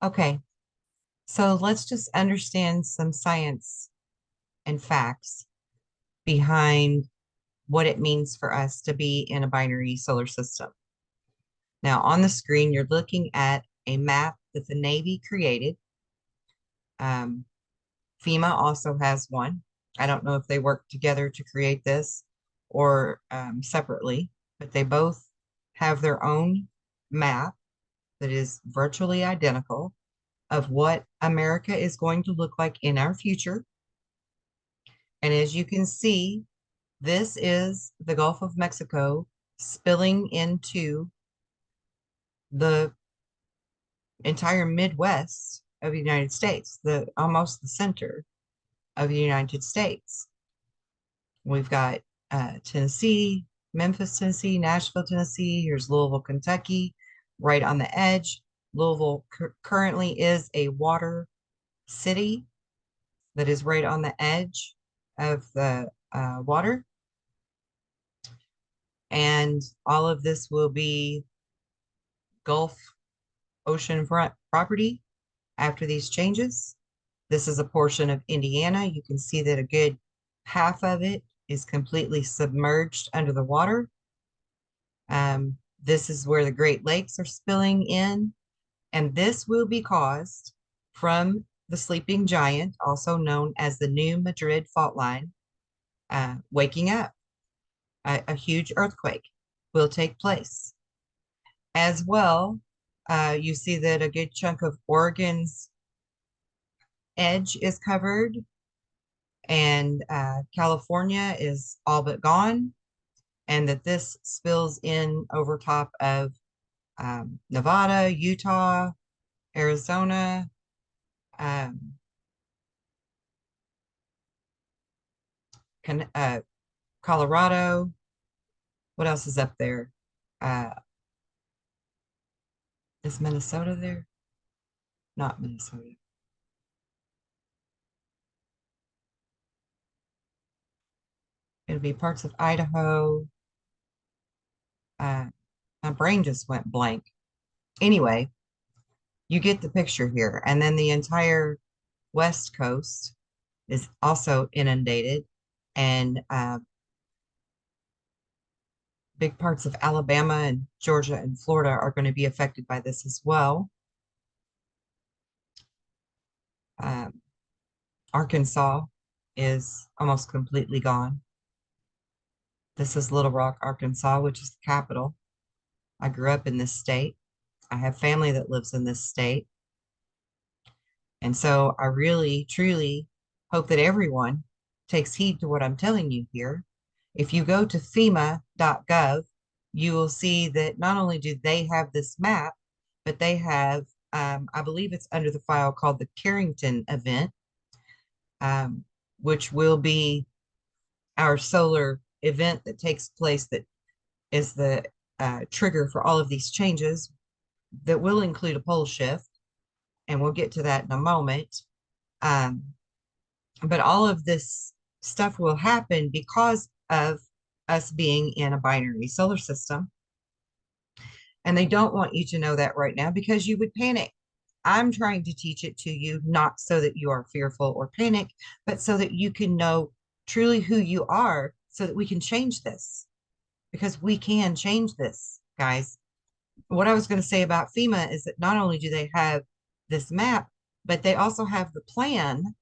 Okay, so let's just understand some science and facts behind what it means for us to be in a binary solar system. Now, on the screen, you're looking at a map that the Navy created. Um, FEMA also has one. I don't know if they worked together to create this or separately, but they both have their own map that is virtually identical of what America is going to look like in our future. And as you can see, this is the Gulf of Mexico spilling into the entire Midwest of the United States, the almost the center of the United States. We've got Tennessee, Memphis, Tennessee, Nashville, Tennessee. Here's Louisville, Kentucky, right on the edge. Louisville currently is a water city that is right on the edge of the water. And all of this will be Gulf oceanfront property after these changes. This is a portion of Indiana. You can see that a good half of it is completely submerged under the water. This is where the Great Lakes are spilling in, and this will be caused from the sleeping giant, also known as the New Madrid fault line, waking up. A huge earthquake will take place. As well, you see that a good chunk of Oregon's edge is covered, and California is all but gone, and that this spills in over top of Nevada, Utah, Arizona, um, Colorado. What else is up there? Uh, is Minnesota there? Not Minnesota. It'll be parts of Idaho. Uh, my brain just went blank. Anyway, you get the picture here. And then the entire West Coast is also inundated, and big parts of Alabama and Georgia and Florida are going to be affected by this as well. Um, Arkansas is almost completely gone. This is Little Rock, Arkansas, which is the capital. I grew up in this state. I have family that lives in this state. And so I really, truly hope that everyone takes heed to what I'm telling you here. If you go to FEMA.gov, you will see that not only do they have this map, but they have, I believe it's under the file called the Carrington event, um, which will be our solar event that takes place that is the trigger for all of these changes that will include a pole shift. And we'll get to that in a moment. Um, but all of this stuff will happen because of us being in a binary solar system. And they don't want you to know that right now because you would panic. I'm trying to teach it to you, not so that you are fearful or panic, but so that you can know truly who you are so that we can change this because we can change this, guys. What I was going to say about FEMA is that not only do they have this map, but they also have the plan,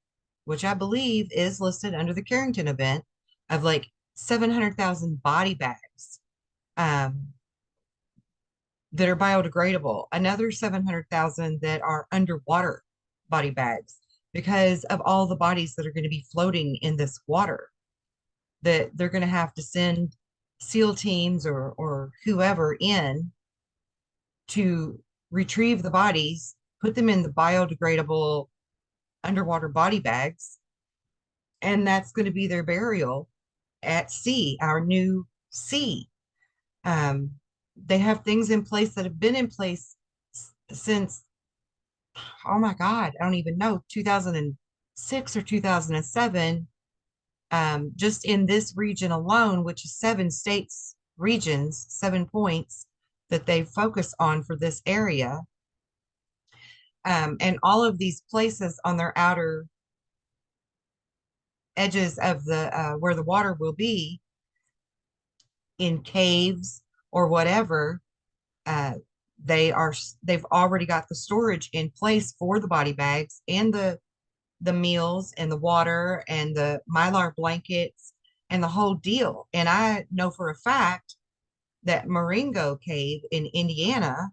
which I believe is listed under the Carrington event, of like 700,000 body bags um, that are biodegradable, another 700,000 that are underwater body bags because of all the bodies that are going to be floating in this water, that they're going to have to send SEAL teams or whoever in to retrieve the bodies, put them in the biodegradable underwater body bags, and that's going to be their burial at sea, our new sea. Um, they have things in place that have been in place since, oh my God, I don't even know, 2006 or 2007, just in this region alone, which is 7 states, regions, 7 points that they focus on for this area. And all of these places on their outer edges of the where the water will be in caves or whatever, uh, they've already got the storage in place for the body bags and the meals and the water and the mylar blankets and the whole deal. And I know for a fact that Marengo Cave in Indiana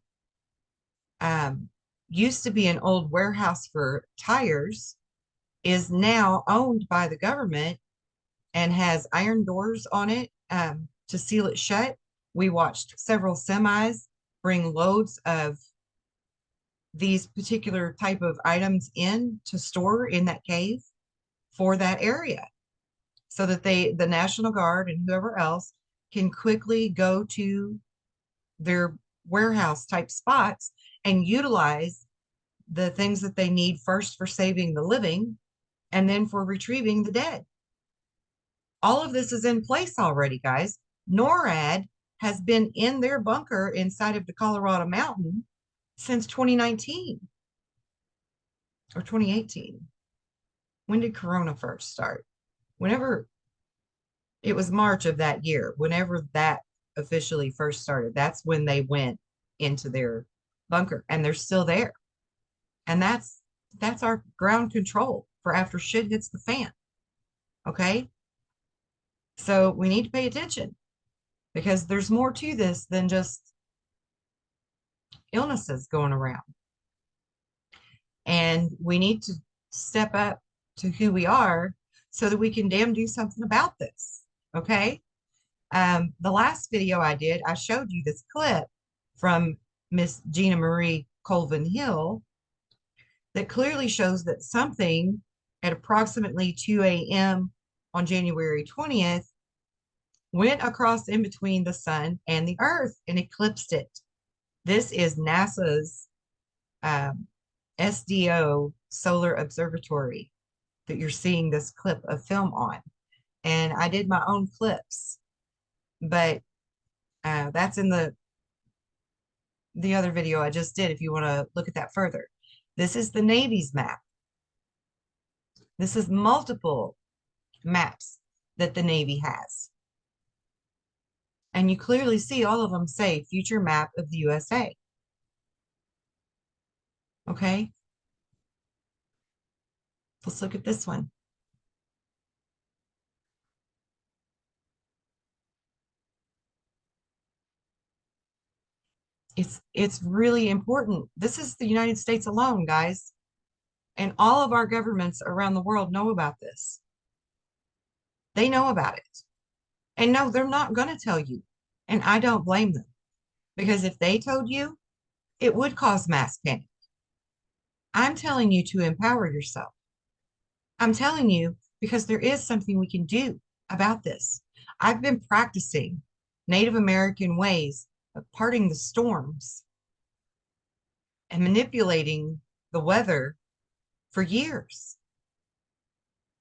um, used to be an old warehouse for tires, is now owned by the government and has iron doors on it to seal it shut. We watched several semis bring loads of these particular type of items in to store in that cave for that area so that the National Guard and whoever else can quickly go to their warehouse type spots and utilize the things that they need first for saving the living and then for retrieving the dead. All of this is in place already, guys. NORAD has been in their bunker inside of the Colorado mountain since 2019 or 2018. When did Corona first start? Whenever it was March of that year, whenever that officially first started, that's when they went into their bunker and they're still there. And that's our ground control for after shit hits the fan. Okay? So we need to pay attention because there's more to this than just illnesses going around. And we need to step up to who we are so that we can damn do something about this. Okay? The last video I did, I showed you this clip from Miss Gina Marie Colvin Hill that clearly shows that something at approximately 2 a.m. on January 20th went across in between the sun and the earth and eclipsed it. This is NASA's SDO Solar Observatory that you're seeing this clip of film on. And I did my own clips, but that's in the other video I just did if you want to look at that further. This is the Navy's map. This is multiple maps that the Navy has. And you clearly see all of them say future map of the USA. Okay? Let's look at this one. It's really important. This is the United States alone, guys. And all of our governments around the world know about this. They know about it. And no, they're not going to tell you. And I don't blame them. Because if they told you, it would cause mass panic. I'm telling you to empower yourself. I'm telling you because there is something we can do about this. I've been practicing Native American ways of parting the storms and manipulating the weather for years.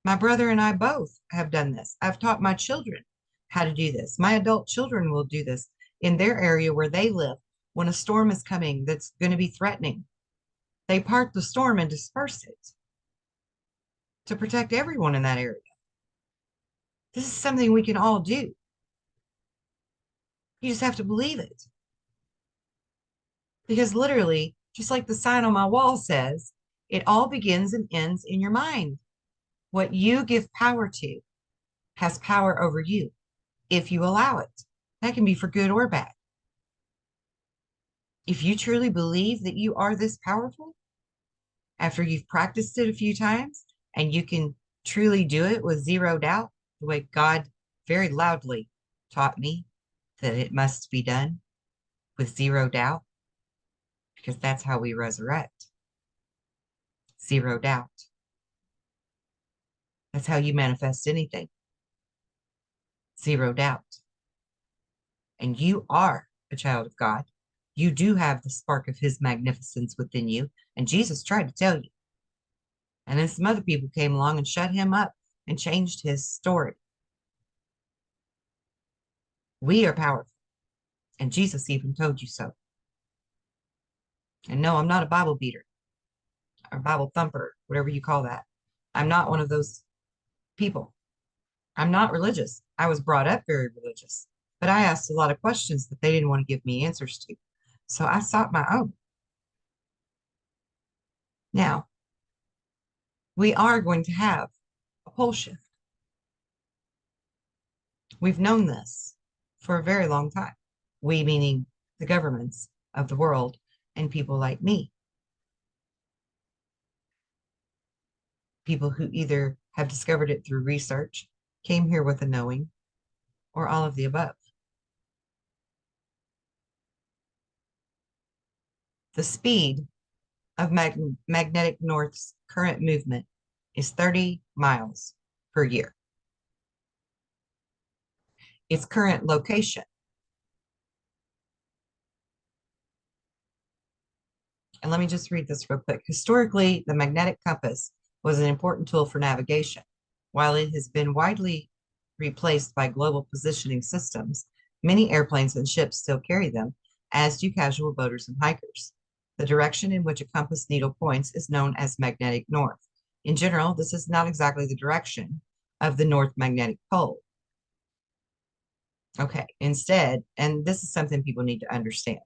My brother and I both have done this. I've taught my children how to do this. My adult children will do this in their area where they live when a storm is coming that's going to be threatening. They part the storm and disperse it to protect everyone in that area. This is something we can all do. You just have to believe it. Because literally, just like the sign on my wall says, it all begins and ends in your mind. What you give power to has power over you if you allow it. That can be for good or bad. If you truly believe that you are this powerful, after you've practiced it a few times and you can truly do it with zero doubt, the way God very loudly taught me that it must be done with zero doubt, because that's how we resurrect. Zero doubt. That's how you manifest anything. Zero doubt. And you are a child of God. You do have the spark of his magnificence within you. And Jesus tried to tell you. And then some other people came along and shut him up and changed his story. We are powerful. And Jesus even told you so. And no, I'm not a Bible beater. or Bible thumper, whatever you call that. I'm not one of those people. I'm not religious. I was brought up very religious, but I asked a lot of questions that they didn't want to give me answers to. So I sought my own. Now, we are going to have a pole shift. We've known this for a very long time. We, meaning the governments of the world and people like me, people who either have discovered it through research, came here with a knowing, or all of the above. The speed of magnetic north's current movement is 30 miles per year. Its current location, and let me just read this real quick. Historically, the magnetic compass was an important tool for navigation. While it has been widely replaced by global positioning systems, many airplanes and ships still carry them, as do casual boaters and hikers. The direction in which a compass needle points is known as magnetic north. In general, this is not exactly the direction of the North Magnetic Pole. Okay, instead, and this is something people need to understand.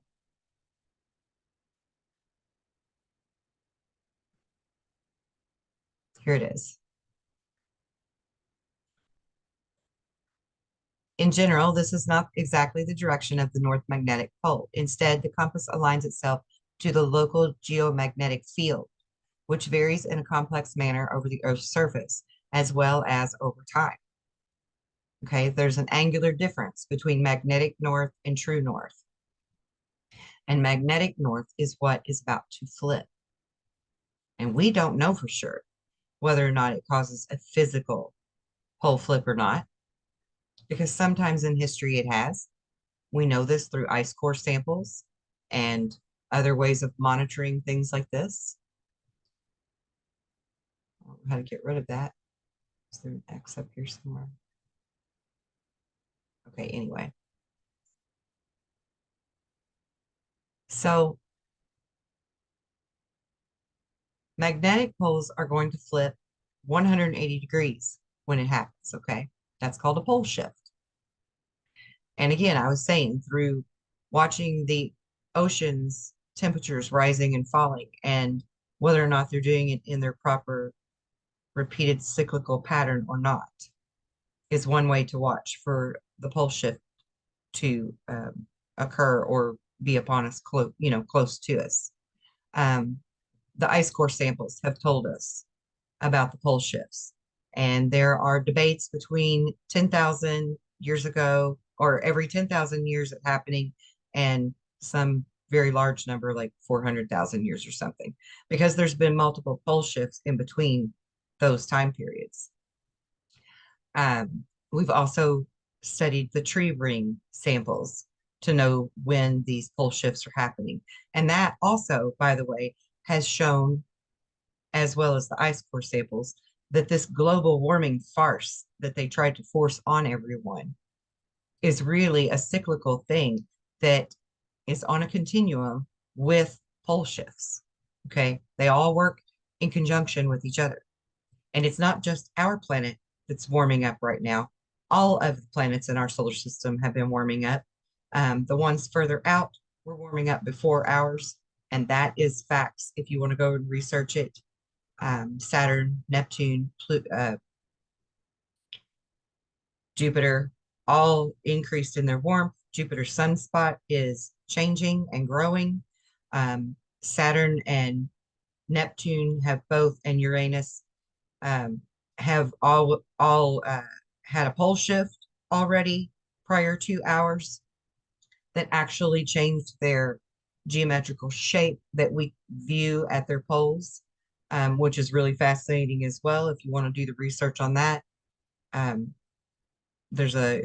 Here it is. In general, this is not exactly the direction of the North Magnetic Pole. Instead, the compass aligns itself to the local geomagnetic field, which varies in a complex manner over the Earth's surface, as well as over time. Okay, there's an angular difference between magnetic north and true north. And magnetic north is what is about to flip. And we don't know for sure whether or not it causes a physical pole flip or not, because sometimes in history it has. We know this through ice core samples and other ways of monitoring things like this. I don't know how to get rid of that. Is there an X up here somewhere? Okay, anyway. So magnetic poles are going to flip 180 degrees when it happens, okay? That's called a pole shift. And again, I was saying through watching the oceans temperatures rising and falling and whether or not they're doing it in their proper repeated cyclical pattern or not is one way to watch for the pole shift to occur or be upon us close to us. Um, the ice core samples have told us about the pole shifts. And there are debates between 10,000 years ago or every 10,000 years it happening and some very large number like 400,000 years or something, because there's been multiple pole shifts in between those time periods. We've also studied the tree ring samples to know when these pole shifts are happening. And that also, by the way, has shown, as well as the ice core samples, that this global warming farce that they tried to force on everyone is really a cyclical thing that is on a continuum with pole shifts. Okay. They all work in conjunction with each other. And it's not just our planet that's warming up right now. All of the planets in our solar system have been warming up. The ones further out were warming up before ours. And that is facts. If you want to go and research it, Saturn, Neptune, Jupiter, all increased in their warmth. Jupiter's sunspot is changing and growing. Saturn and Neptune have both, and Uranus have all had a pole shift already prior to ours that actually changed their geometrical shape that we view at their poles, which is really fascinating as well. If you want to do the research on that, there's a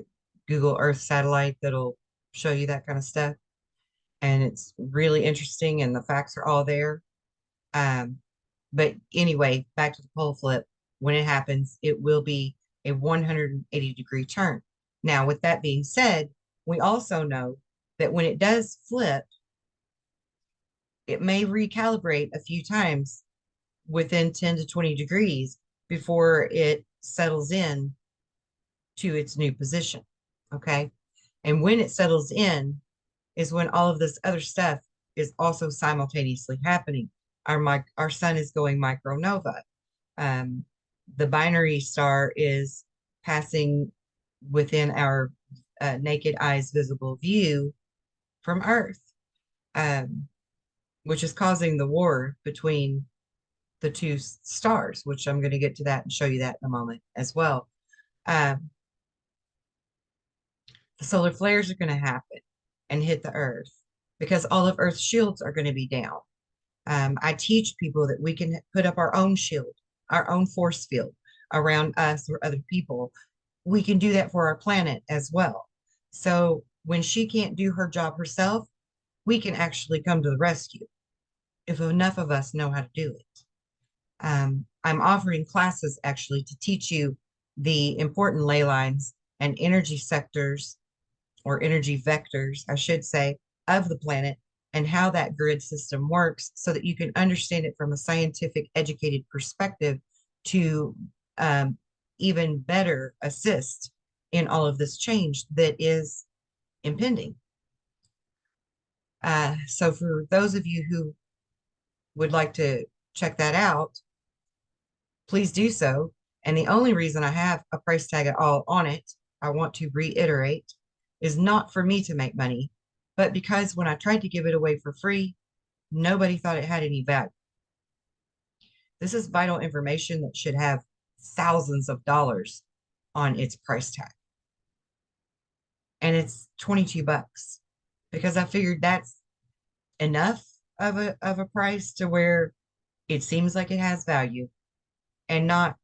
Google Earth satellite that'll show you that kind of stuff. And it's really interesting and the facts are all there. But anyway, back to the pole flip. When it happens, it will be a 180-degree turn. Now, with that being said, we also know that when it does flip, it may recalibrate a few times within 10 to 20 degrees before it settles in to its new position. Okay. And when it settles in is when all of this other stuff is also simultaneously happening. Our sun is going micronova. Um, the binary star is passing within our naked eyes visible view from Earth, um, which is causing the war between the two stars, which I'm going to get to that and show you that in a moment as well. Um, the solar flares are going to happen and hit the Earth because all of Earth's shields are going to be down. I teach people that we can put up our own shield, our own force field around us or other people. We can do that for our planet as well. So when she can't do her job herself, we can actually come to the rescue if enough of us know how to do it. I'm offering classes actually to teach you the important ley lines and energy sectors or energy vectors, I should say, of the planet and how that grid system works so that you can understand it from a scientific, educated perspective to even better assist in all of this change that is impending. So for those of you who would like to check that out, please do so. And the only reason I have a price tag at all on it, I want to reiterate, is not for me to make money, but because when I tried to give it away for free, nobody thought it had any value. This is vital information that should have thousands of dollars on its price tag. And it's 22 bucks because I figured that's enough of a price to where it seems like it has value and not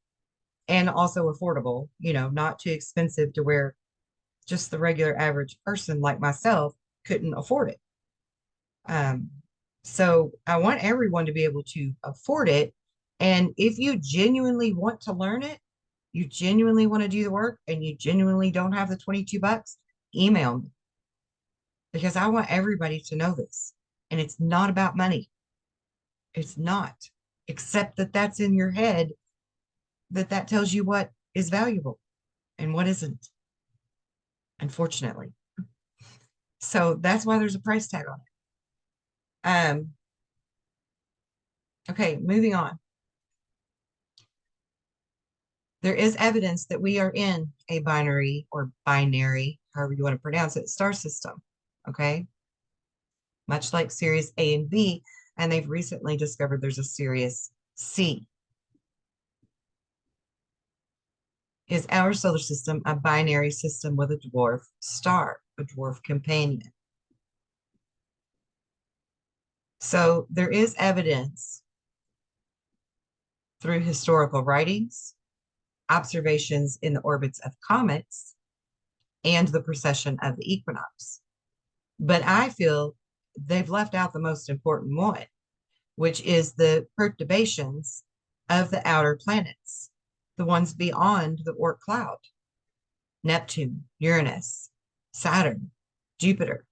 and also affordable, not too expensive to where just the regular average person like myself couldn't afford it. So I want everyone to be able to afford it. And if you genuinely want to learn it, you genuinely want to do the work, and you genuinely don't have the 22 bucks, email me because I want everybody to know this. And it's not about money. It's not, except that that's in your head, that tells you what is valuable and what isn't, unfortunately. So that's why there's a price tag on it. Okay, moving on. There is evidence that we are in a binary or binary, however you want to pronounce it, star system. Okay. Much like Sirius A and B, and they've recently discovered there's a Sirius C. Is our solar system a binary system with a dwarf star, a dwarf companion? So there is evidence through historical writings, observations in the orbits of comets, and the precession of the equinox. But I feel they've left out the most important one, which is the perturbations of the outer planets, the ones beyond the Oort cloud. Neptune, Uranus, Saturn, Jupiter,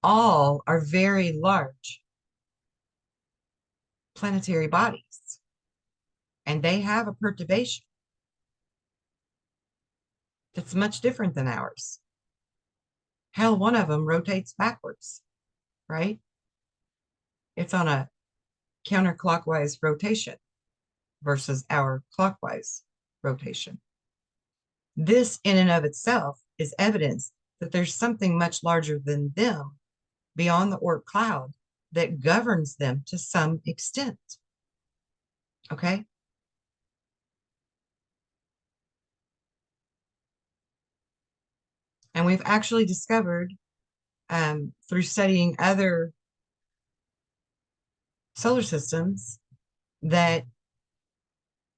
all are very large planetary bodies, and they have a perturbation that's much different than ours. Hell, one of them rotates backwards, right? It's on a counterclockwise rotation versus our clockwise rotation. This in and of itself is evidence that there's something much larger than them beyond the Oort cloud that governs them to some extent. Okay? And we've actually discovered through studying other solar systems that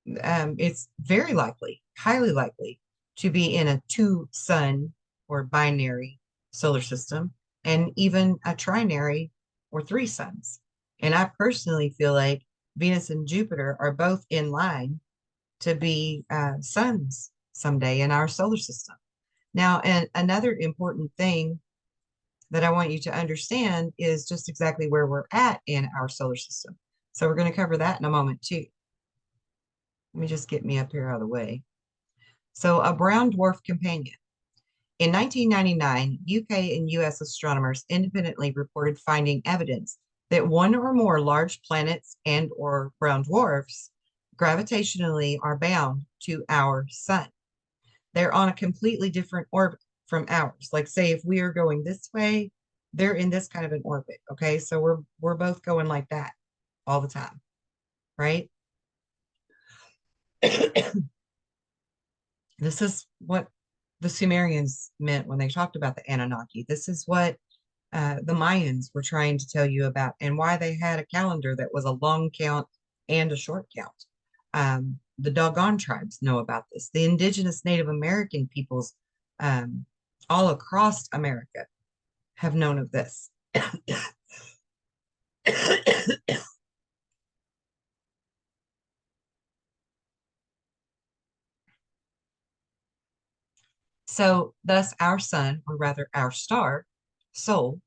it's very likely, highly likely, to be in a two sun or binary solar system, and even a trinary or three suns. And I personally feel like Venus and Jupiter are both in line to be suns someday in our solar system. Now, and another important thing that I want you to understand is just exactly where we're at in our solar system. So we're going to cover that in a moment too. Let me just get me up here out of the way. So a brown dwarf companion. In 1999, UK and US astronomers independently reported finding evidence that one or more large planets and or brown dwarfs gravitationally are bound to our sun. They're on a completely different orbit from ours. Like say if we are going this way, they're in this kind of an orbit. Okay. So we're both going like that all the time, right? This is what the Sumerians meant when they talked about the Anunnaki. This is what the Mayans were trying to tell you about, and why they had a calendar that was a long count and a short count. The Dogon tribes know about this. The indigenous Native American peoples um, all across America have known of this. So, thus, our sun, or rather our star, Sol,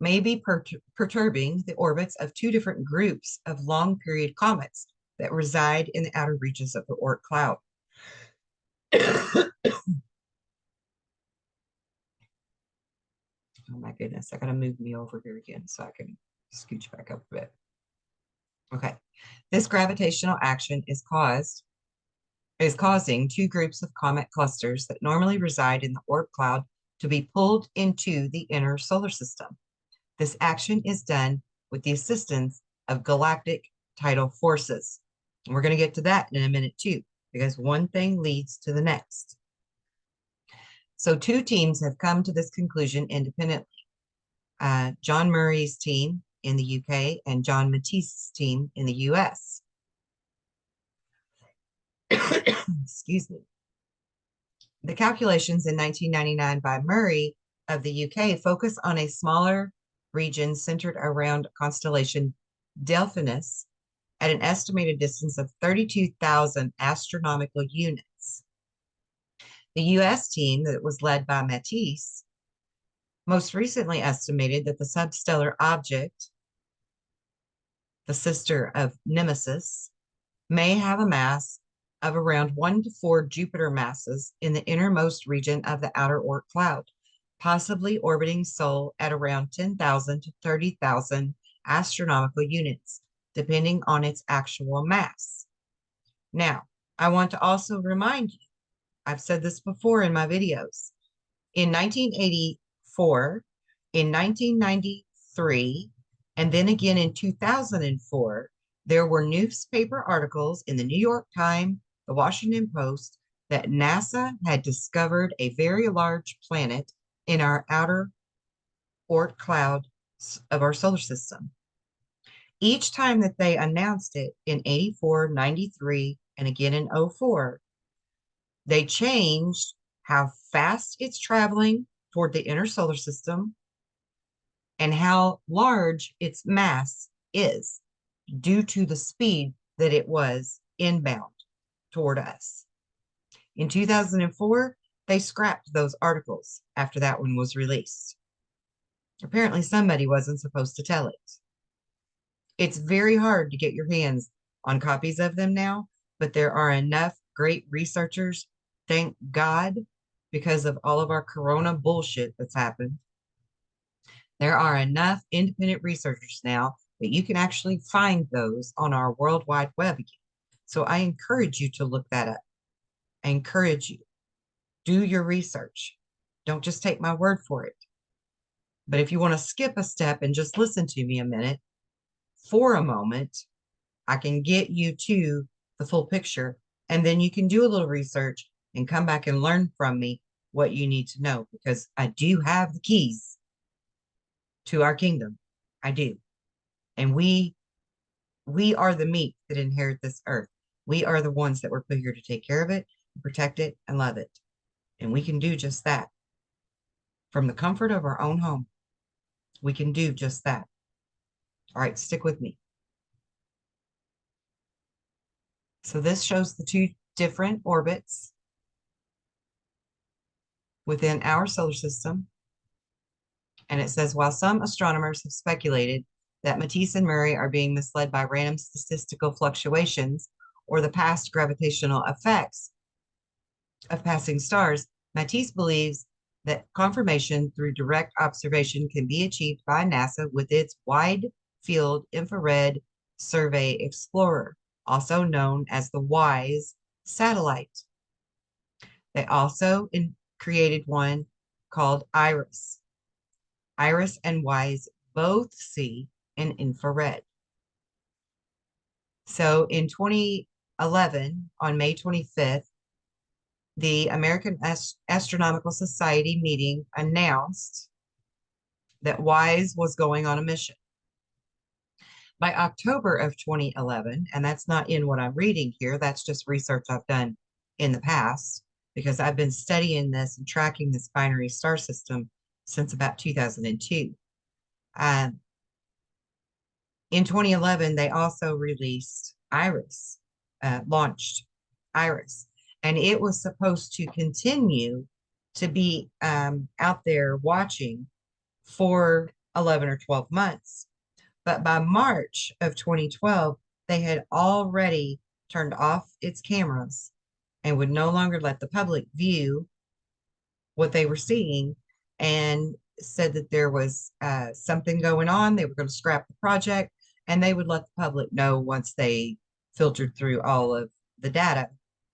may be perturbing the orbits of two different groups of long period comets that reside in the outer reaches of the Oort cloud. Oh my goodness, I gotta move me over here again so I can scooch back up a bit. Okay, this gravitational action is causing two groups of comet clusters that normally reside in the Oort cloud to be pulled into the inner solar system. This action is done with the assistance of galactic tidal forces. And we're going to get to that in a minute too, because one thing leads to the next. So two teams have come to this conclusion independently. John Murray's team in the UK and John Matisse's team in the US. Excuse me. The calculations in 1999 by Murray of the UK focus on a smaller region centered around constellation Delphinus at an estimated distance of 32,000 astronomical units. The US team that was led by Matisse most recently estimated that the substellar object, the sister of Nemesis, may have a mass of around 1 to 4 Jupiter masses in the innermost region of the outer Oort cloud, possibly orbiting Sol at around 10,000 to 30,000 astronomical units, depending on its actual mass. Now, I want to also remind you, I've said this before in my videos, in 1984, in 1993, and then again in 2004, there were newspaper articles in the New York Times, the Washington Post, that NASA had discovered a very large planet in our outer Oort cloud of our solar system. Each time that they announced it in 84, 93, and again in 04, they changed how fast it's traveling toward the inner solar system and how large its mass is due to the speed that it was inbound toward us. In 2004, they scrapped those articles after that one was released. Apparently, somebody wasn't supposed to tell it. It's very hard to get your hands on copies of them now, but there are enough great researchers, thank God, because of all of our corona bullshit that's happened. There are enough independent researchers now that you can actually find those on our World Wide Web again. So I encourage you to look that up. I encourage you. Do your research. Don't just take my word for it. But if you want to skip a step and just listen to me a minute, for a moment, I can get you to the full picture, and then you can do a little research and come back and learn from me what you need to know, because I do have the keys to our kingdom. I do. And we are the meat that inherit this earth. We are the ones that were put here to take care of it, protect it, and love it. And we can do just that. From the comfort of our own home, we can do just that. All right, stick with me. So this shows the two different orbits within our solar system. And it says, while some astronomers have speculated that Matisse and Murray are being misled by random statistical fluctuations or the past gravitational effects of passing stars, Matisse believes that confirmation through direct observation can be achieved by NASA with its Wide Field Infrared Survey Explorer, also known as the WISE satellite. They also created one called IRIS. IRIS and WISE both see in infrared. So in 2011, on May 25th, the American Astronomical Society meeting announced that WISE was going on a mission. By October of 2011, and that's not in what I'm reading here, that's just research I've done in the past, because I've been studying this and tracking this binary star system since about 2002. In 2011, they also released IRIS, launched IRIS, and it was supposed to continue to be out there watching for 11 or 12 months. But by March of 2012, they had already turned off its cameras and would no longer let the public view what they were seeing, and said that there was something going on. They were going to scrap the project, and they would let the public know once they filtered through all of the data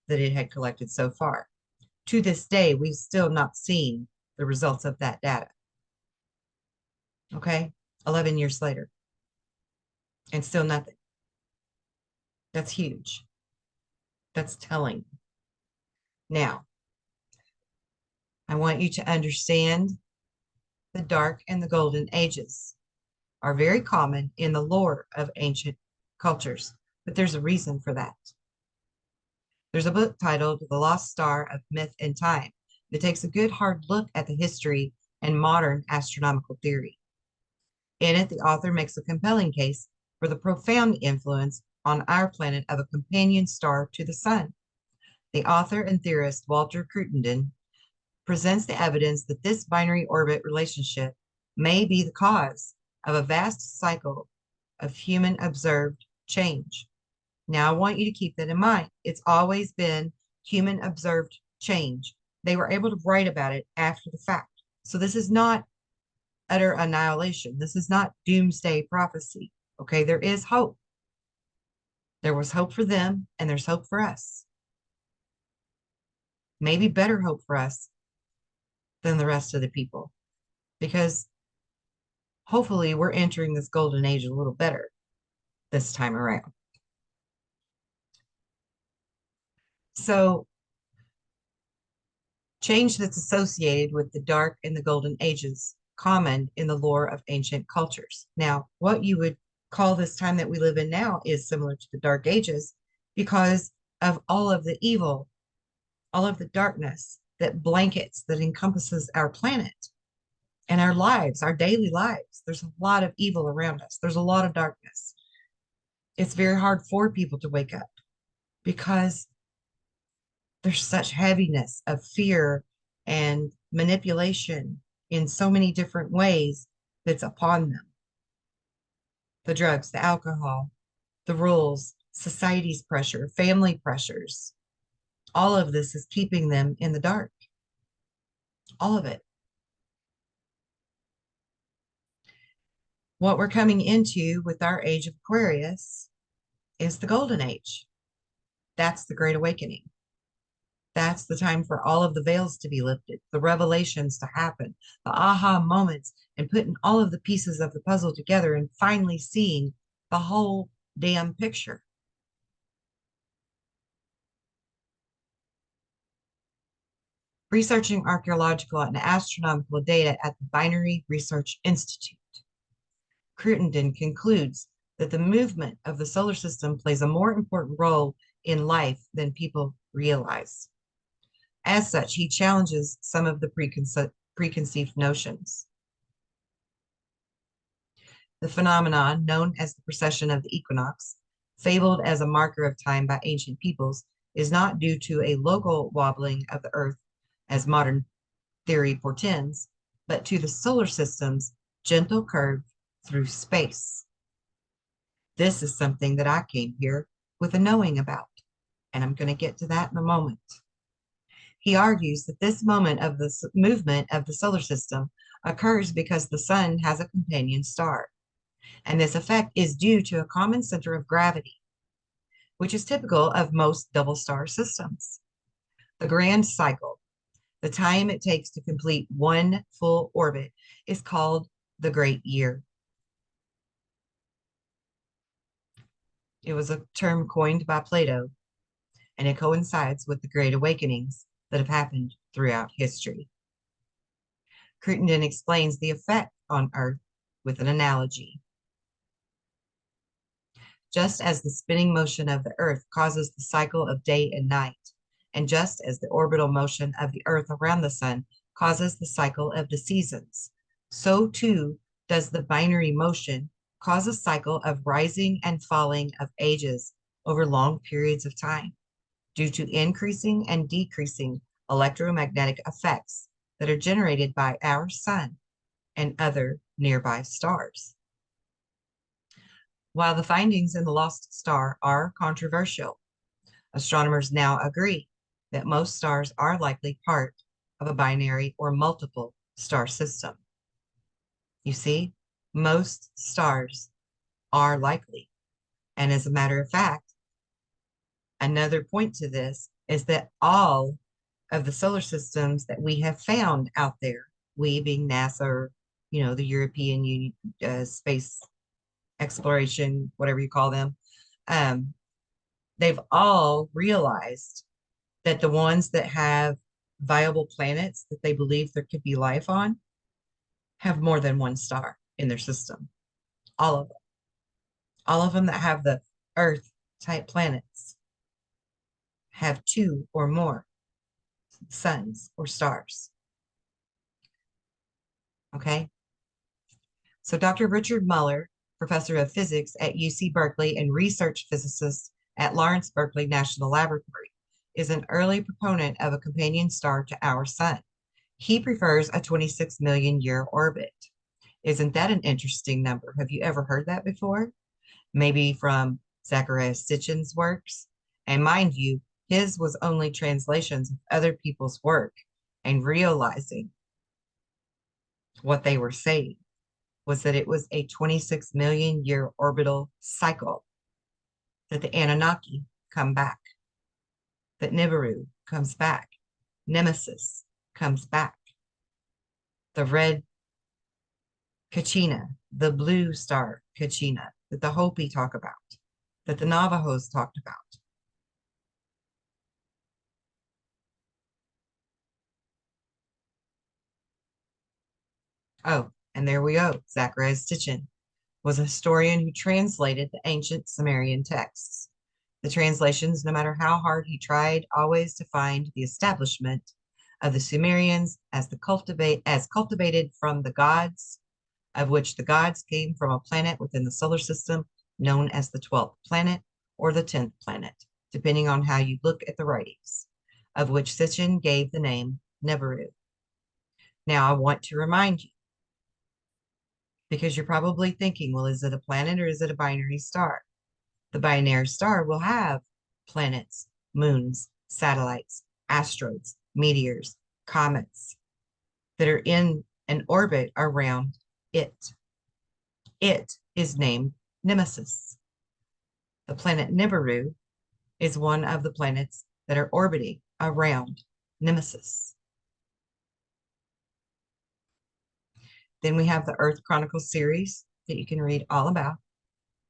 that it had collected so far. To this day, we've still not seen the results of that data. Okay, 11 years later, and still nothing. That's huge. That's telling. Now, I want you to understand the dark and the golden ages are very common in the lore of ancient cultures, but there's a reason for that. There's a book titled The Lost Star of Myth and Time that takes a good hard look at the history and modern astronomical theory. In it, the author makes a compelling case for the profound influence on our planet of a companion star to the sun. The author and theorist Walter Cruttenden presents the evidence that this binary orbit relationship may be the cause of a vast cycle of human observed change. Now, I want you to keep that in mind. It's always been human observed change. They were able to write about it after the fact. So this is not utter annihilation. This is not doomsday prophecy. Okay, there is hope. There was hope for them, and there's hope for us. Maybe better hope for us than the rest of the people, because hopefully we're entering this golden age a little better this time around. So, change that's associated with the dark and the golden ages, common in the lore of ancient cultures. Now, what you would call this time that we live in now is similar to the dark ages because of all of the evil, all of the darkness that blankets, that encompasses our planet and our lives, our daily lives. There's a lot of evil around us. There's a lot of darkness. It's very hard for people to wake up because there's such heaviness of fear and manipulation in so many different ways that's upon them. The drugs, the alcohol, the rules, society's pressure, family pressures, all of this is keeping them in the dark. All of it. What we're coming into with our age of Aquarius is the golden age. That's the Great Awakening. That's the time for all of the veils to be lifted, the revelations to happen, the aha moments, and putting all of the pieces of the puzzle together and finally seeing the whole damn picture. Researching archaeological and astronomical data at the Binary Research Institute, Cruttenden concludes that the movement of the solar system plays a more important role in life than people realize. As such, he challenges some of the preconceived notions. The phenomenon known as the precession of the equinox, fabled as a marker of time by ancient peoples, is not due to a local wobbling of the Earth, as modern theory portends, but to the solar system's gentle curve through space. This is something that I came here with a knowing about, and I'm going to get to that in a moment. He argues that this moment of the movement of the solar system occurs because the sun has a companion star, and this effect is due to a common center of gravity, which is typical of most double star systems. The grand cycle, the time it takes to complete one full orbit, is called the Great Year. It was a term coined by Plato, and it coincides with the great awakenings that have happened throughout history. Crittenden explains the effect on Earth with an analogy. Just as the spinning motion of the Earth causes the cycle of day and night, and just as the orbital motion of the Earth around the sun causes the cycle of the seasons, so too does the binary motion cause a cycle of rising and falling of ages over long periods of time due to increasing and decreasing electromagnetic effects that are generated by our sun and other nearby stars. While the findings in the lost star are controversial, astronomers now agree that most stars are likely part of a binary or multiple star system. You see, most stars are likely. And as a matter of fact, another point to this is that all of the solar systems that we have found out there, we being NASA, or, the European Union, Space Exploration, whatever you call them, they've all realized that the ones that have viable planets that they believe there could be life on have more than one star in their system. All of them. All of them that have the Earth type planets have two or more suns or stars. Okay. So Dr. Richard Muller, professor of physics at UC Berkeley and research physicist at Lawrence Berkeley National Laboratory, is an early proponent of a companion star to our sun. He prefers a 26 million year orbit. Isn't that an interesting number? Have you ever heard that before? Maybe from Zacharias Sitchin's works. And mind you, his was only translations of other people's work, and realizing what they were saying was that it was a 26 million year orbital cycle, that the Anunnaki come back, that Nibiru comes back, Nemesis comes back, the red Kachina, the blue star Kachina, that the Hopi talk about, that the Navajos talked about. Oh, and there we go. Zacharias Sitchin was a historian who translated the ancient Sumerian texts. The translations, no matter how hard he tried, always defined the establishment of the Sumerians as cultivated from the gods, of which the gods came from a planet within the solar system known as the 12th planet or the 10th planet, depending on how you look at the writings, of which Sitchin gave the name Nibiru. Now, I want to remind you, because you're probably thinking, well, is it a planet or is it a binary star? The binary star will have planets, moons, satellites, asteroids, meteors, comets that are in an orbit around it. It is named Nemesis. The planet Nibiru is one of the planets that are orbiting around Nemesis. Then we have the Earth Chronicles series that you can read all about.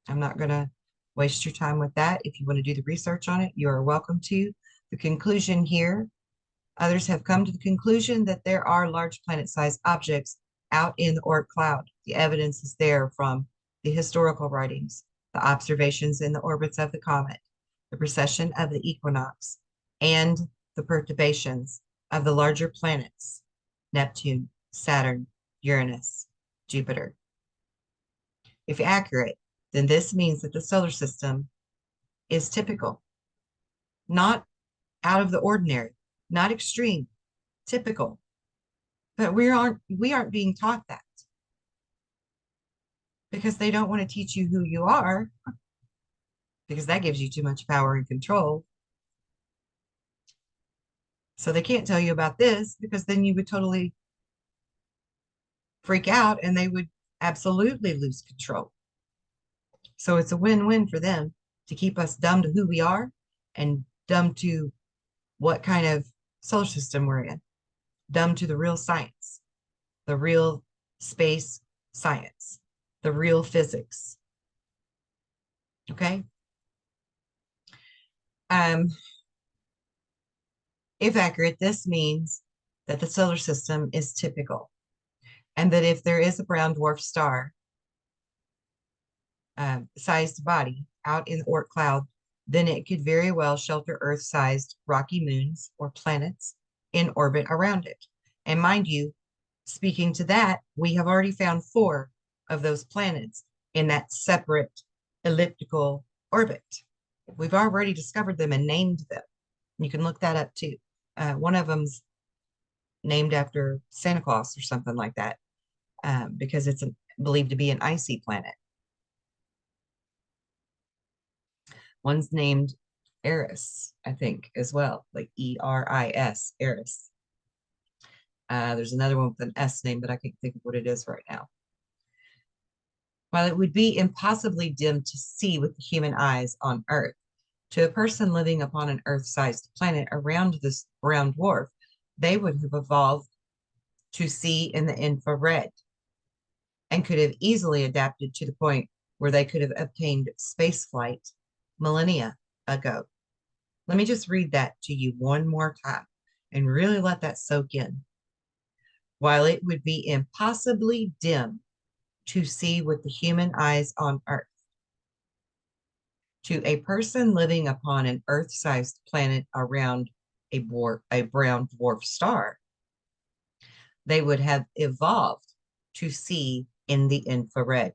I'm not going to waste your time with that. If you want to do the research on it, you are welcome to. The conclusion here, others have come to the conclusion that there are large planet-sized objects out in the Oort cloud. The evidence is there from the historical writings, the observations in the orbits of the comet, the precession of the equinox, and the perturbations of the larger planets, Neptune, Saturn, Uranus, Jupiter. If accurate, then this means that the solar system is typical, not out of the ordinary, not extreme, typical. But we aren't being taught that. because they don't want to teach you who you are because that gives you too much power and control. So they can't tell you about this because then you would totally freak out and they would absolutely lose control. So it's a win-win for them to keep us dumb to who we are and dumb to what kind of solar system we're in, dumb to the real science, the real space science, the real physics. Okay. Um, if accurate, this means that the solar system is typical and that if there is a brown dwarf star sized body out in the Oort cloud, then it could very well shelter Earth sized rocky moons or planets in orbit around it. And mind you, speaking to that, we have already found 4 of those planets in that separate elliptical orbit. We've already discovered them and named them. You can look that up too. One of them's named after Santa Claus or something like that, because it's believed to be an icy planet. One's named Eris, I think, as well, like Eris, Eris. There's another one with an S name, but I can't think of what it is right now. While it would be impossibly dim to see with the human eyes on Earth, to a person living upon an Earth-sized planet around this brown dwarf, they would have evolved to see in the infrared and could have easily adapted to the point where they could have obtained space flight millennia ago. Let me just read that to you one more time and really let that soak in. While it would be impossibly dim to see with the human eyes on Earth, to a person living upon an Earth-sized planet around a brown dwarf star, they would have evolved to see in the infrared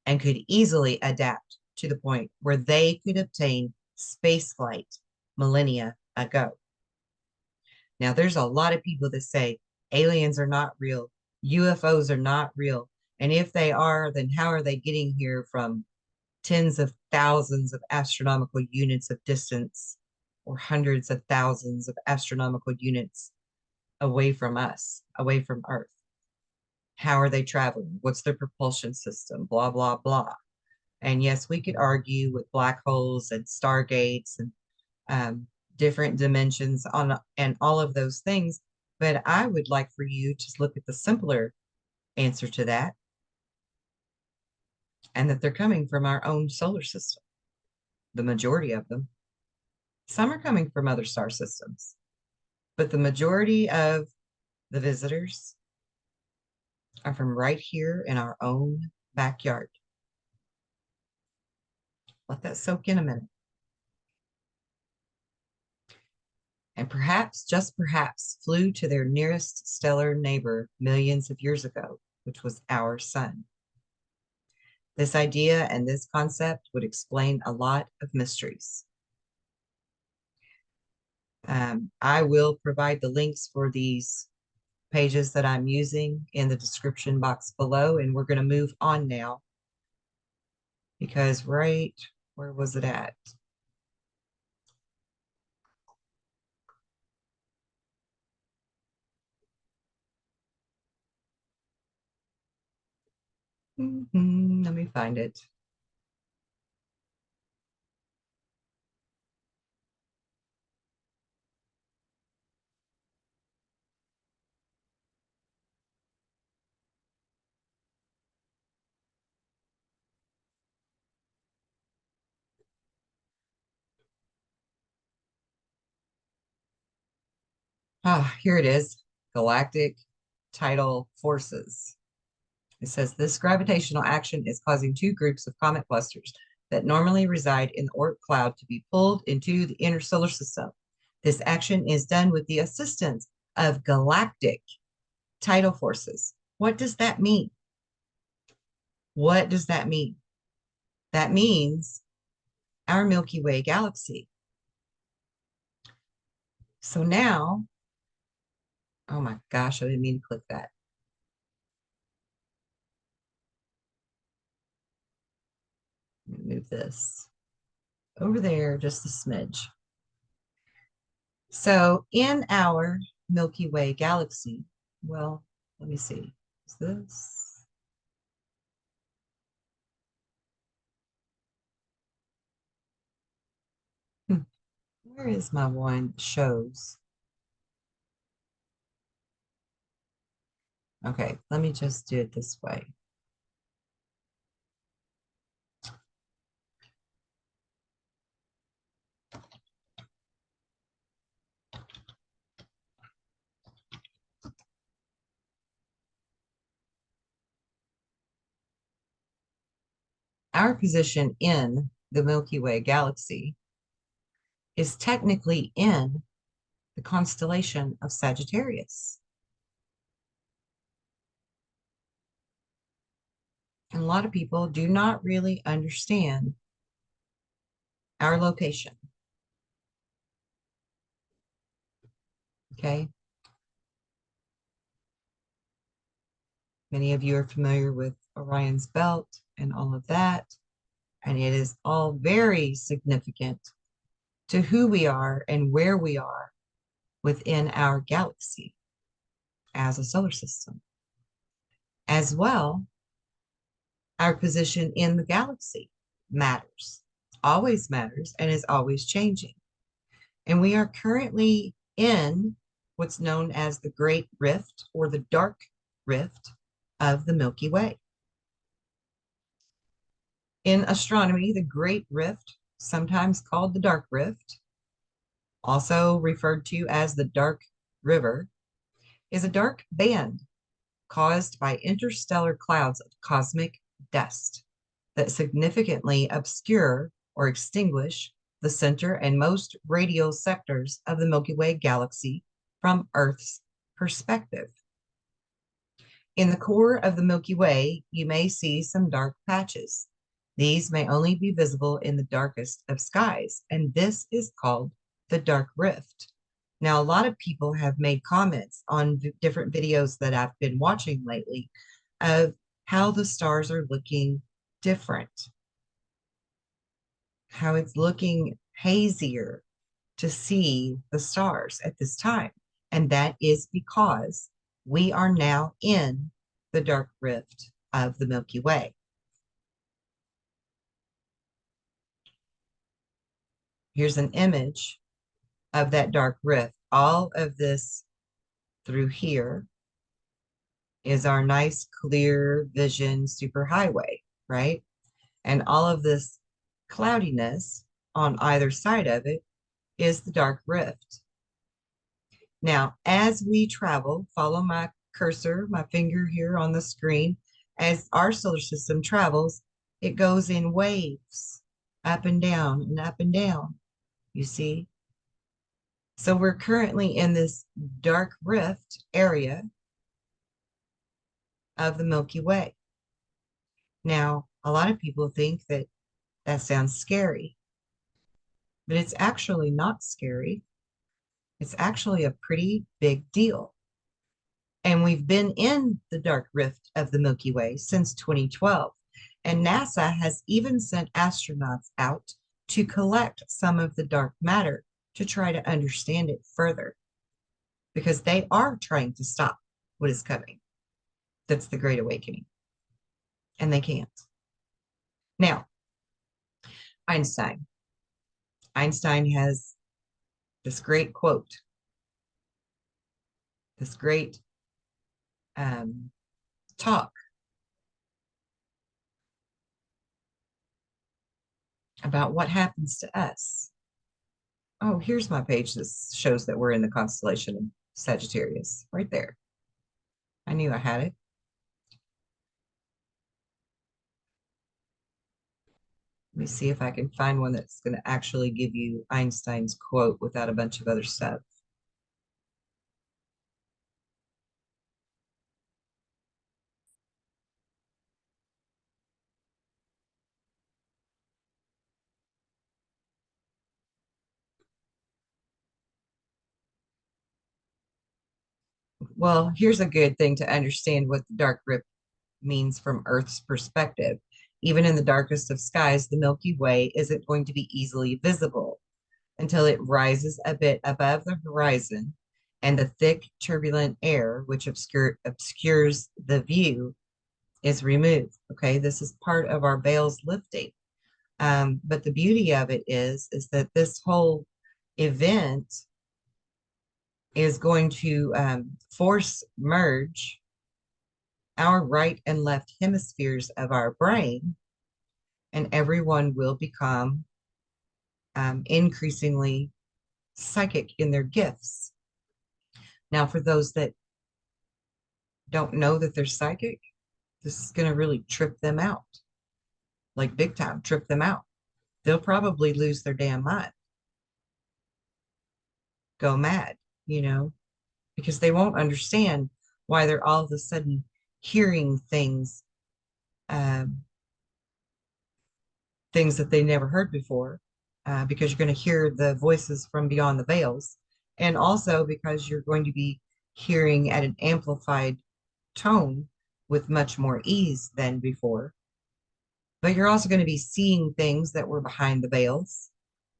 and could easily adapt to the point where they could obtain spaceflight millennia ago. Now, there's a lot of people that say aliens are not real, UFOs are not real, and if they are, then how are they getting here from tens of thousands of astronomical units of distance or hundreds of thousands of astronomical units away from us, away from Earth? How are they traveling? What's their propulsion system? Blah, blah, blah. And yes, we could argue with black holes and stargates and different dimensions on and all of those things. But I would like for you to look at the simpler answer to that, and that they're coming from our own solar system, the majority of them. Some are coming from other star systems, but the majority of the visitors are from right here in our own backyard. Let that soak in a minute. And perhaps, just perhaps, flew to their nearest stellar neighbor millions of years ago, which was our sun. This idea and this concept would explain a lot of mysteries. I will provide the links for these pages that I'm using in the description box below, and we're going to move on now because where was it at? Let me find it. Ah, here it is. Galactic tidal forces. It says this gravitational action is causing 2 groups of comet clusters that normally reside in the Oort cloud to be pulled into the inner solar system. This action is done with the assistance of galactic tidal forces. What does that mean? What does that mean? That means our Milky Way galaxy. So now, oh my gosh, I didn't mean to click that. Move this over there just a smidge. So in our Milky Way galaxy, well, let me see. Is this? Hmm, where is my one that shows? Okay, let me just do it this way. Our position in the Milky Way galaxy is technically in the constellation of Sagittarius. And a lot of people do not really understand our location. Okay. Many of you are familiar with Orion's belt and all of that. And it is all very significant to who we are and where we are within our galaxy as a solar system. As well, our position in the galaxy matters, always matters, and is always changing. And we are currently in what's known as the Great Rift or the Dark Rift of the Milky Way. In astronomy, the Great Rift, sometimes called the Dark Rift, also referred to as the Dark River, is a dark band caused by interstellar clouds of cosmic dust that significantly obscure or extinguish the center and most radial sectors of the Milky Way galaxy from Earth's perspective. In the core of the Milky Way, you may see some dark patches. These may only be visible in the darkest of skies, and this is called the dark rift. Now, a lot of people have made comments on different videos that I've been watching lately of how the stars are looking different, how it's looking hazier to see the stars at this time. And that is because we are now in the dark rift of the Milky Way. Here's an image of that dark rift. All of this through here is our nice, clear vision superhighway, right? And all of this cloudiness on either side of it is the dark rift. Now, as we travel, follow my cursor, my finger here on the screen. As our solar system travels, it goes in waves, up and down and up and down, you see? So we're currently in this dark rift area of the Milky Way. Now, a lot of people think that that sounds scary, but it's actually not scary. It's actually a pretty big deal. And we've been in the dark rift of the Milky Way since 2012. And NASA has even sent astronauts out to collect some of the dark matter to try to understand it further, because they are trying to stop what is coming. That's the Great Awakening. And they can't. Now, Einstein. Einstein has this great quote, this great talk about what happens to us. Oh, here's my page that shows that we're in the constellation of Sagittarius, right there. I knew I had it. Let me see if I can find one that's going to actually give you Einstein's quote without a bunch of other stuff. Well, here's a good thing to understand what the dark rift means from Earth's perspective. Even in the darkest of skies, the Milky Way isn't going to be easily visible until it rises a bit above the horizon and the thick, turbulent air, which obscures the view, is removed. Okay, this is part of our veils lifting. But the beauty of it is that this whole event is going to force merge our right and left hemispheres of our brain, and everyone will become increasingly psychic in their gifts. Now, for those that don't know that they're psychic, this is going to really trip them out, like big time, trip them out. They'll probably lose their damn mind, go mad, you know, because they won't understand why they're all of a sudden hearing um, things that they never heard before, because you're going to hear the voices from beyond the veils, and also because you're going to be hearing at an amplified tone with much more ease than before. But you're also going to be seeing things that were behind the veils,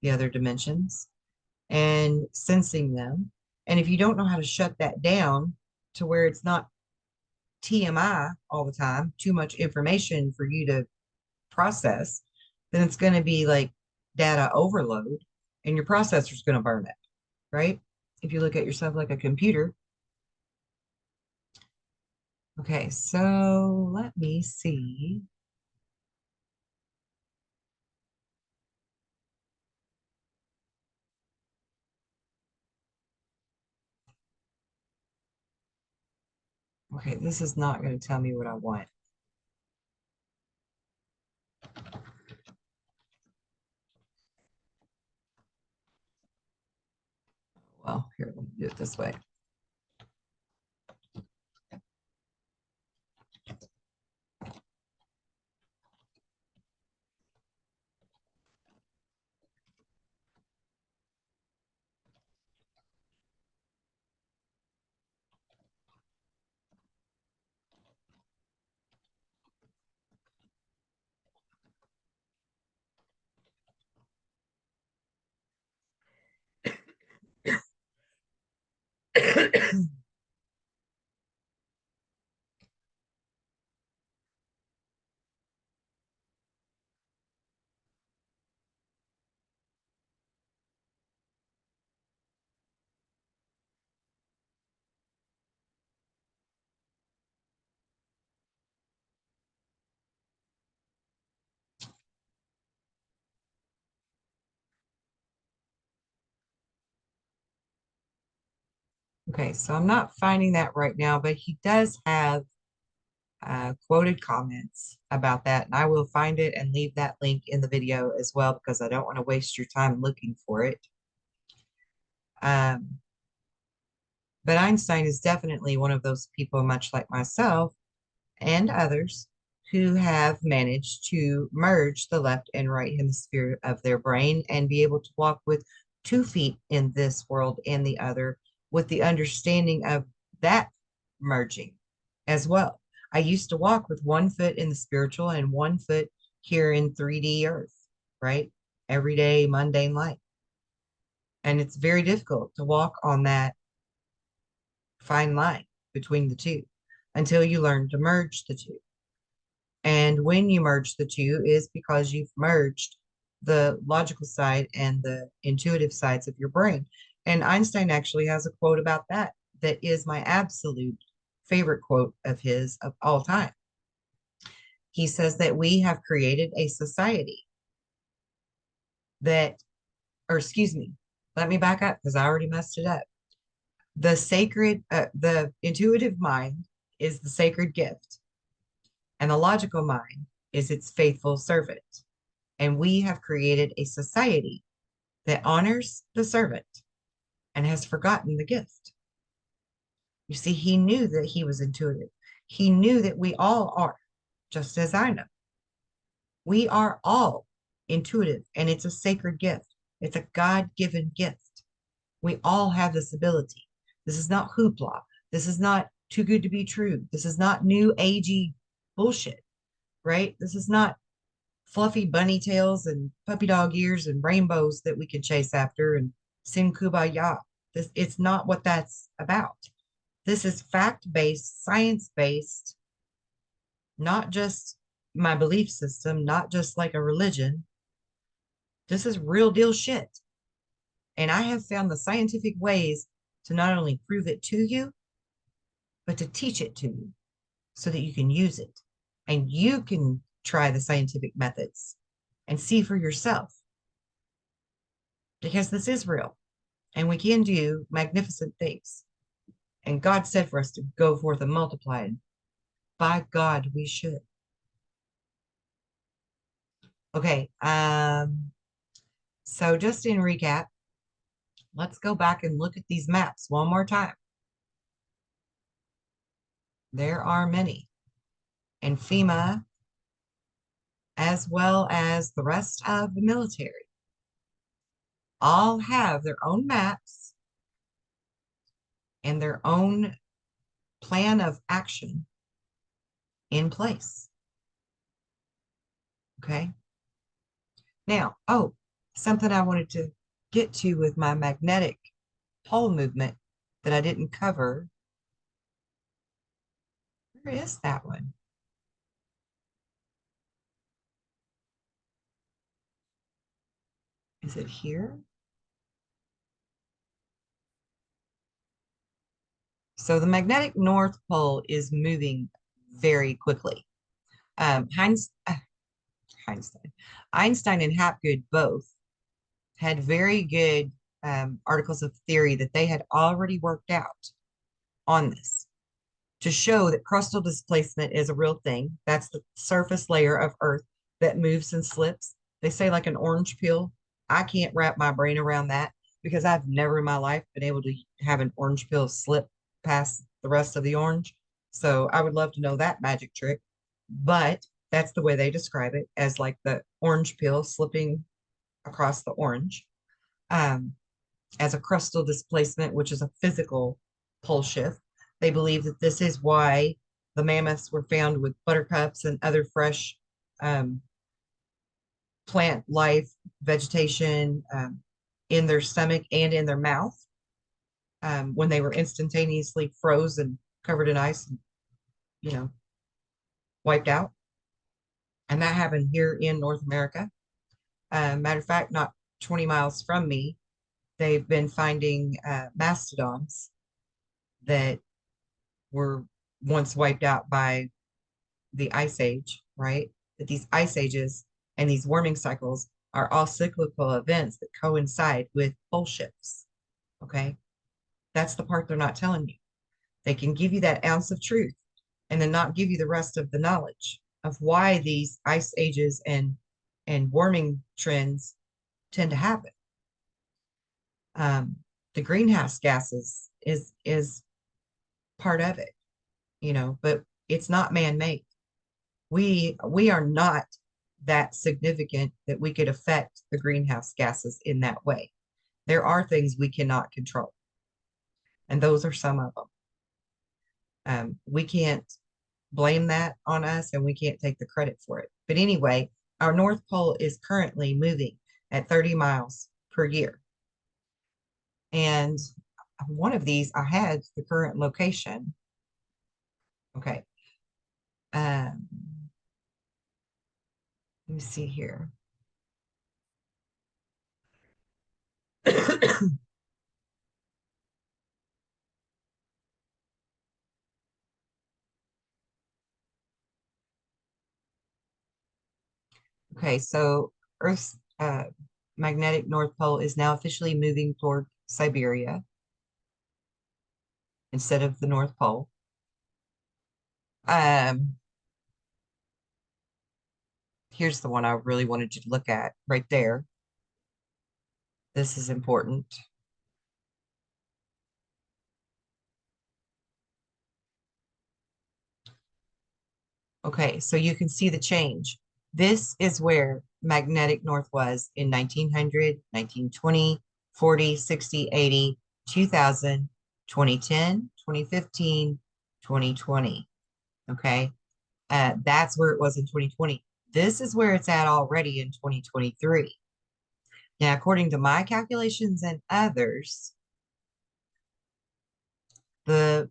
the other dimensions, and sensing them. And if you don't know how to shut that down to where it's not TMI all the time, too much information for you to process, then it's going to be like data overload and your processor's going to burn it, right? If you look at yourself like a computer. Okay, so let me see. Okay, this is not going to tell me what I want. Well, here, let me do it this way. Okay, so I'm not finding that right now, but he does have quoted comments about that, and I will find it and leave that link in the video as well because I don't want to waste your time looking for it. Um, but Einstein is definitely one of those people, much like myself and others, who have managed to merge the left and right hemisphere of their brain and be able to walk with 2 feet in this world and the other, with the understanding of that merging as well. I used to walk with 1 foot in the spiritual and 1 foot here in 3D earth, right? Everyday mundane life. And it's very difficult to walk on that fine line between the two until you learn to merge the two. And when you merge the two is because you've merged the logical side and the intuitive sides of your brain. And Einstein actually has a quote about that that is my absolute favorite quote of his of all time. He says that we have created a society that, or excuse me, let me back up because I already messed it up. The intuitive mind is the sacred gift, and the logical mind is its faithful servant. And we have created a society that honors the servant and has forgotten the gift. You see, he knew that he was intuitive. He knew that we all are, just as I know. We are all intuitive, and it's a sacred gift. It's a God-given gift. We all have this ability. This is not hoopla. This is not too good to be true. This is not new agey bullshit, right? This is not fluffy bunny tails and puppy dog ears and rainbows that we can chase after and sing kumbaya. It's not what that's about. This is fact-based, science-based, not just my belief system, not just like a religion. This is real deal shit. And I have found the scientific ways to not only prove it to you, but to teach it to you so that you can use it and you can try the scientific methods and see for yourself because this is real and we can do magnificent things. And God said for us to go forth and multiply. And by God, we should. Okay. So just in recap, let's go back and look at these maps one more time. There are many. And FEMA, as well as the rest of the military, all have their own maps and their own plan of action in place. Okay. Now, oh, something I wanted to get to with my magnetic pole movement that I didn't cover. Where is that one? Is it here? So the magnetic North Pole is moving very quickly. Heinz, Einstein, Einstein and Hapgood both had very good articles of theory that they had already worked out on this to show that crustal displacement is a real thing. That's the surface layer of Earth that moves and slips. They say like an orange peel. I can't wrap my brain around that because I've never in my life been able to have an orange peel slip past the rest of the orange. So I would love to know that magic trick. But that's the way they describe it as like the orange peel slipping across the orange as a crustal displacement, which is a physical pole shift. They believe that this is why the mammoths were found with buttercups and other fresh um, plant life, vegetation in their stomach and in their mouth when they were instantaneously frozen, covered in ice, and, you know, wiped out. And that happened here in North America. Matter of fact, not 20 miles from me, they've been finding mastodons that were once wiped out by the ice age, right? That these ice ages and these warming cycles are all cyclical events that coincide with pole shifts. Okay. That's the part they're not telling you. They can give you that ounce of truth and then not give you the rest of the knowledge of why these ice ages and warming trends tend to happen. The greenhouse gases is part of it, you know, but it's not man-made. We are not that significant that we could affect the greenhouse gases in that way. There are things we cannot control, and those are some of them. We can't blame that on us, and we can't take the credit for it. But anyway, our North Pole is currently moving at 30 miles per year. And one of these, I had the current location. Okay. Let me see here. Okay, so Earth's magnetic North Pole is now officially moving toward Siberia instead of the North Pole. Um, Here's the one I really wanted you to look at right there. This is important. Okay, so you can see the change. This is where magnetic north was in 1900, 1920, 40, 60, 80, 2000, 2010, 2015, 2020. Okay, that's where it was in 2020. This is where it's at already in 2023. Now, according to my calculations and others, the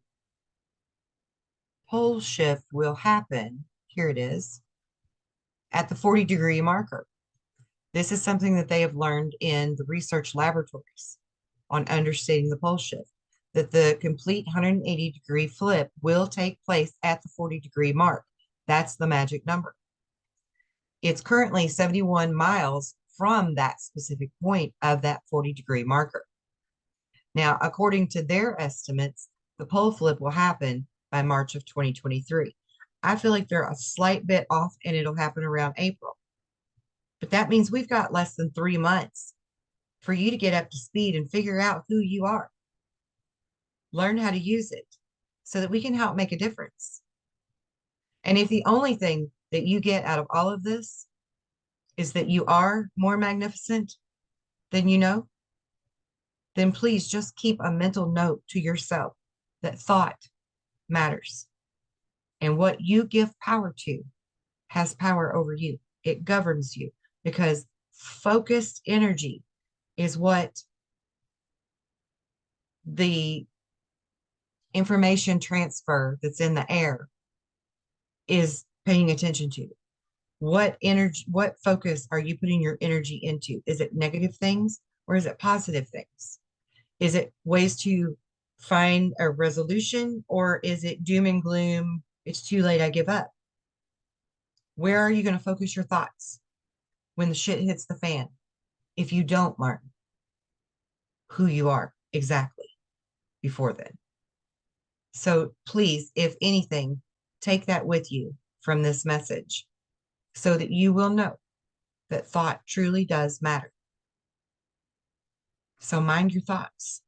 pole shift will happen, here it is, at the 40-degree marker. This is something that they have learned in the research laboratories on understanding the pole shift, that the complete 180-degree flip will take place at the 40-degree mark. That's the magic number. It's currently 71 miles from that specific point of that 40-degree marker. Now, according to their estimates, the pole flip will happen by March of 2023. I feel like they're a slight bit off and it'll happen around April. But that means we've got less than 3 months for you to get up to speed and figure out who you are. Learn how to use it so that we can help make a difference. And if the only thing that you get out of all of this is that you are more magnificent than you know, then please just keep a mental note to yourself that thought matters. And what you give power to has power over you. It governs you because focused energy is what the information transfer that's in the air is paying attention to. What energy, what focus are you putting your energy into? Is it negative things or is it positive things? Is it ways to find a resolution or is it doom and gloom? It's too late, I give up. Where are you going to focus your thoughts when the shit hits the fan if you don't learn who you are exactly before then? So please, if anything, take that with you from this message so that you will know that thought truly does matter. So mind your thoughts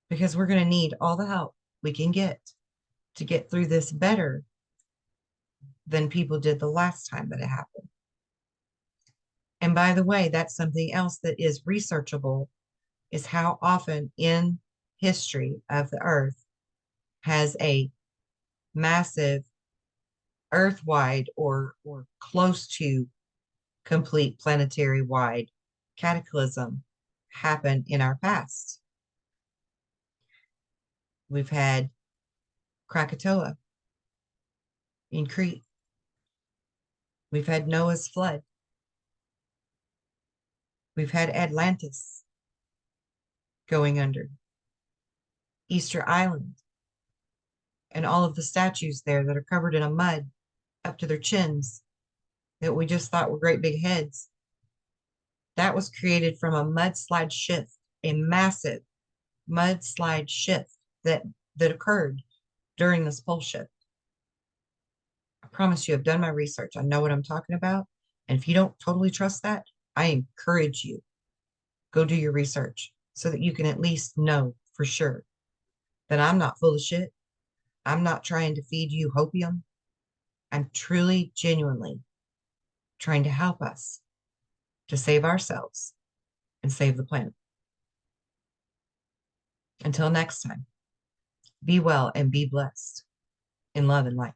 because we're going to need all the help we can get to get through this better than people did the last time that it happened. And by the way, that's something else that is researchable is how often in history of the earth has a massive earth-wide or close to complete planetary wide cataclysm happen in our past. We've had Krakatoa in Crete. We've had Noah's flood. We've had Atlantis going under. Easter Island and all of the statues there that are covered in a mud up to their chins that we just thought were great big heads. That was created from a mudslide shift, a massive mudslide shift that occurred during this pole shift. I promise you, I've done my research. I know what I'm talking about. And if you don't totally trust that, I encourage you, go do your research so that you can at least know for sure that I'm not full of shit. I'm not trying to feed you hopium. I'm truly, genuinely trying to help us to save ourselves and save the planet. Until next time, be well and be blessed in love and light.